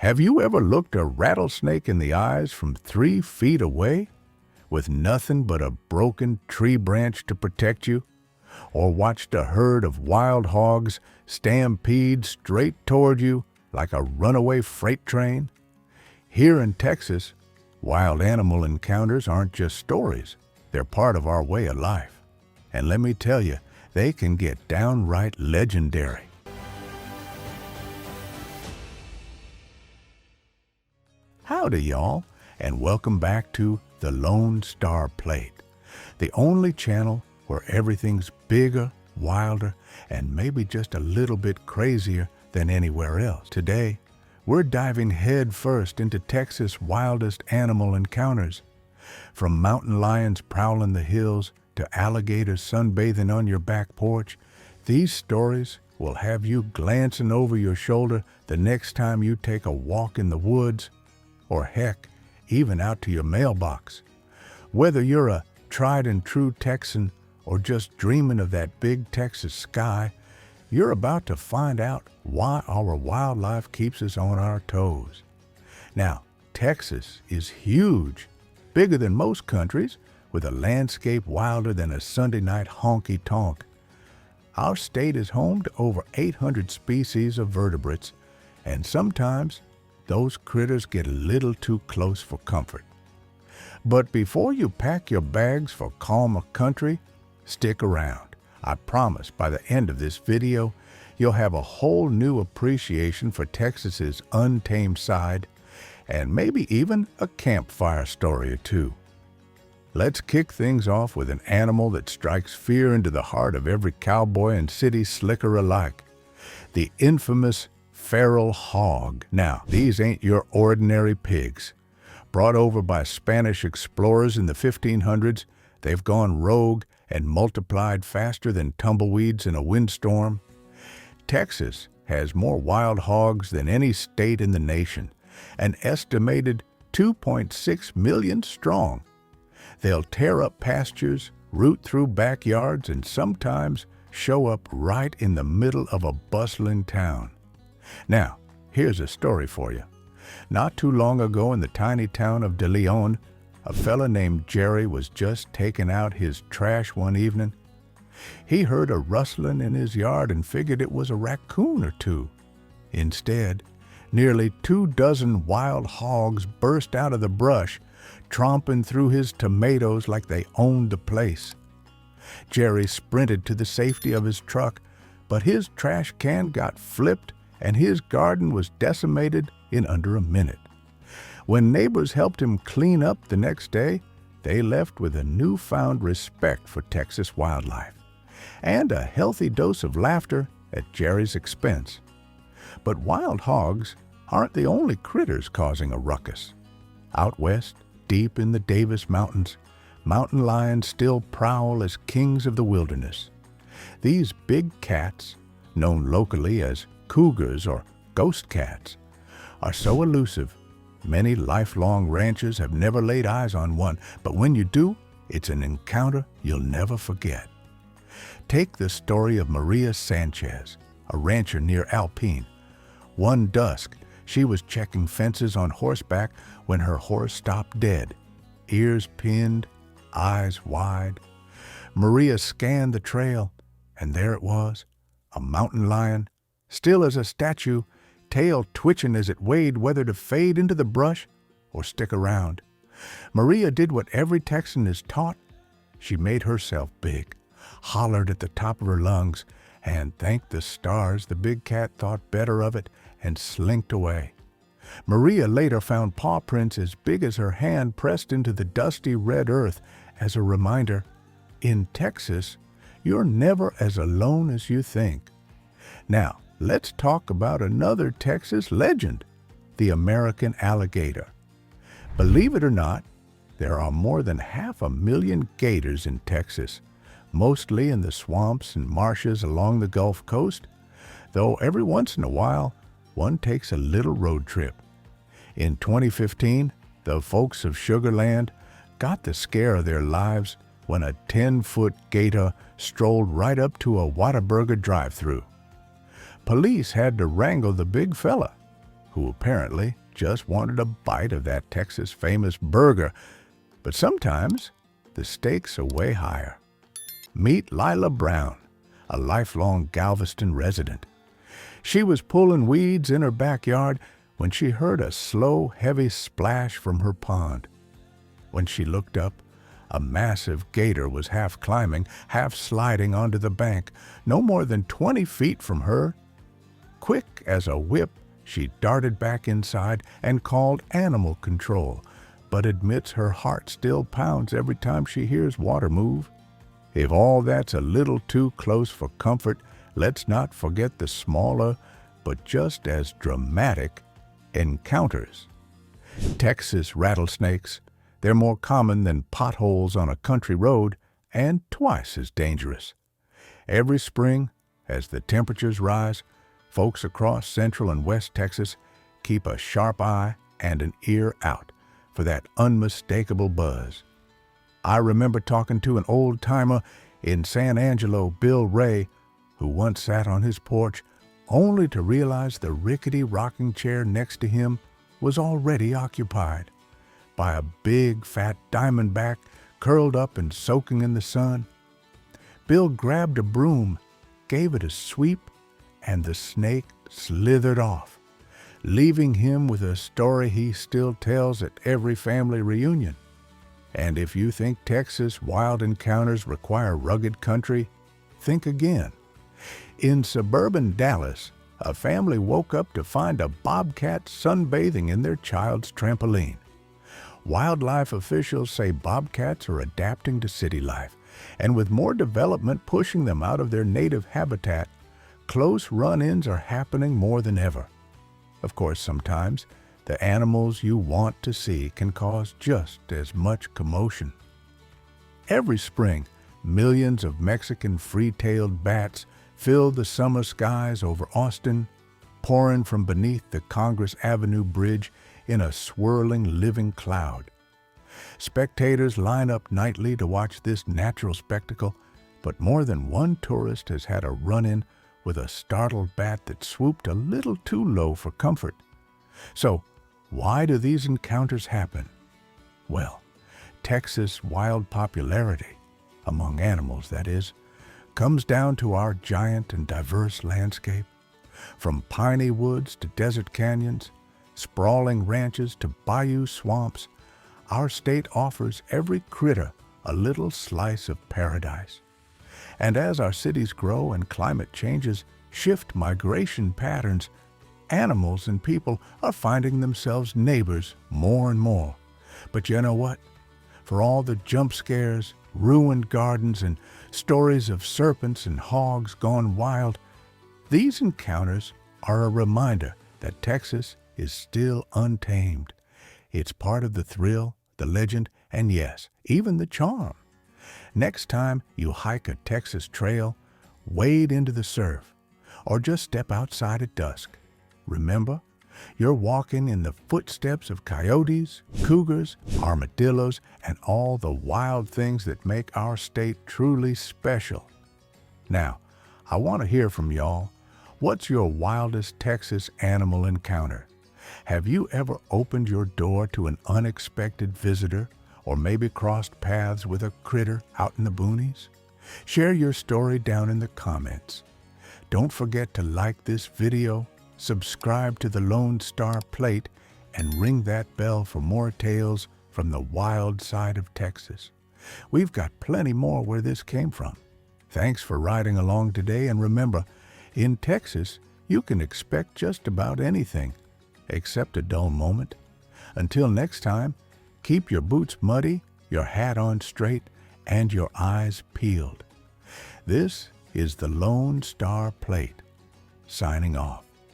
Have you ever looked a rattlesnake in the eyes from 3 feet away, with nothing but a broken tree branch to protect you? Or watched a herd of wild hogs stampede straight toward you like a runaway freight train? Here in Texas, wild animal encounters aren't just stories. They're part of our way of life. And let me tell you, they can get downright legendary. Howdy, y'all, and welcome back to the Lone Star Plate, the only channel where everything's bigger, wilder, and maybe just a little bit crazier than anywhere else. Today, we're diving head first into Texas' wildest animal encounters. From mountain lions prowling the hills to alligators sunbathing on your back porch, these stories will have you glancing over your shoulder the next time you take a walk in the woods, or heck, even out to your mailbox. Whether you're a tried and true Texan or just dreaming of that big Texas sky, you're about to find out why our wildlife keeps us on our toes. Now, Texas is huge, bigger than most countries, with a landscape wilder than a Sunday night honky-tonk. Our state is home to over 800 species of vertebrates, and sometimes those critters get a little too close for comfort. But before you pack your bags for calmer country, stick around. I promise by the end of this video, you'll have a whole new appreciation for Texas's untamed side, and maybe even a campfire story or two. Let's kick things off with an animal that strikes fear into the heart of every cowboy and city slicker alike, the infamous feral hog. Now, these ain't your ordinary pigs. Brought over by Spanish explorers in the 1500s, they've gone rogue and multiplied faster than tumbleweeds in a windstorm. Texas has more wild hogs than any state in the nation, an estimated 2.6 million strong. They'll tear up pastures, root through backyards, and sometimes show up right in the middle of a bustling town. Now, here's a story for you. Not too long ago in the tiny town of De Leon, a fella named Jerry was just taking out his trash one evening. He heard a rustling in his yard and figured it was a raccoon or two. Instead, nearly 24 wild hogs burst out of the brush, tromping through his tomatoes like they owned the place. Jerry sprinted to the safety of his truck, but his trash can got flipped and his garden was decimated in under a minute. When neighbors helped him clean up the next day, they left with a newfound respect for Texas wildlife and a healthy dose of laughter at Jerry's expense. But wild hogs aren't the only critters causing a ruckus. Out west, deep in the Davis Mountains, mountain lions still prowl as kings of the wilderness. These big cats, known locally as cougars or ghost cats, are so elusive, many lifelong ranchers have never laid eyes on one, but when you do, it's an encounter you'll never forget. Take the story of Maria Sanchez, a rancher near Alpine. One dusk, she was checking fences on horseback when her horse stopped dead, ears pinned, eyes wide. Maria scanned the trail, and there it was, a mountain lion, still as a statue, tail twitching as it weighed whether to fade into the brush or stick around. Maria did what every Texan is taught. She made herself big, hollered at the top of her lungs, and thanked the stars the big cat thought better of it and slinked away. Maria later found paw prints as big as her hand pressed into the dusty red earth as a reminder, in Texas, you're never as alone as you think. Now, let's talk about another Texas legend, the American alligator. Believe it or not, there are more than 500,000 gators in Texas, mostly in the swamps and marshes along the Gulf Coast, though every once in a while, one takes a little road trip. In 2015, the folks of Sugar Land got the scare of their lives when a 10-foot gator strolled right up to a Whataburger drive-thru. Police had to wrangle the big fella. who apparently just wanted a bite of that Texas famous burger. But sometimes the stakes are way higher. Meet Lila Brown, a lifelong Galveston resident. She was pulling weeds in her backyard when she heard a slow, heavy splash from her pond. When she looked up, a massive gator was half climbing, half sliding onto the bank, no more than 20 feet from her. Quick as a whip, she darted back inside and called animal control, but admits her heart still pounds every time she hears water move. If all that's a little too close for comfort, let's not forget the smaller, but just as dramatic, encounters. Texas rattlesnakes. They're more common than potholes on a country road and twice as dangerous. Every spring, as the temperatures rise, folks across Central and West Texas keep a sharp eye and an ear out for that unmistakable buzz. I remember talking to an old-timer in San Angelo, Bill Ray, who once sat on his porch only to realize the rickety rocking chair next to him was already occupied by a big, fat diamondback curled up and soaking in the sun. Bill grabbed a broom, gave it a sweep, and the snake slithered off, leaving him with a story he still tells at every family reunion. And if you think Texas wild encounters require rugged country, think again. In suburban Dallas, a family woke up to find a bobcat sunbathing in their child's trampoline. Wildlife officials say bobcats are adapting to city life, and with more development pushing them out of their native habitat, close run-ins are happening more than ever. Of course, sometimes the animals you want to see can cause just as much commotion. Every spring, millions of Mexican free-tailed bats fill the summer skies over Austin, pouring from beneath the Congress Avenue Bridge in a swirling living cloud. Spectators line up nightly to watch this natural spectacle, but more than one tourist has had a run-in with a startled bat that swooped a little too low for comfort. So, why do these encounters happen? Well, Texas' wild popularity, among animals that is, comes down to our giant and diverse landscape. From piney woods to desert canyons, sprawling ranches to bayou swamps, our state offers every critter a little slice of paradise. And as our cities grow and climate changes shift migration patterns, animals and people are finding themselves neighbors more and more. But you know what? For all the jump scares, ruined gardens, and stories of serpents and hogs gone wild, these encounters are a reminder that Texas is still untamed. It's part of the thrill, the legend, and yes, even the charm. Next time you hike a Texas trail, wade into the surf, or just step outside at dusk, remember, you're walking in the footsteps of coyotes, cougars, armadillos, and all the wild things that make our state truly special. Now, I want to hear from y'all. What's your wildest Texas animal encounter? Have you ever opened your door to an unexpected visitor, or maybe crossed paths with a critter out in the boonies? Share your story down in the comments. Don't forget to like this video, subscribe to the Lone Star Plate, and ring that bell for more tales from the wild side of Texas. We've got plenty more where this came from. Thanks for riding along today, and remember, in Texas, you can expect just about anything, except a dull moment. Until next time, keep your boots muddy, your hat on straight, and your eyes peeled. This is the Lone Star Plate, signing off.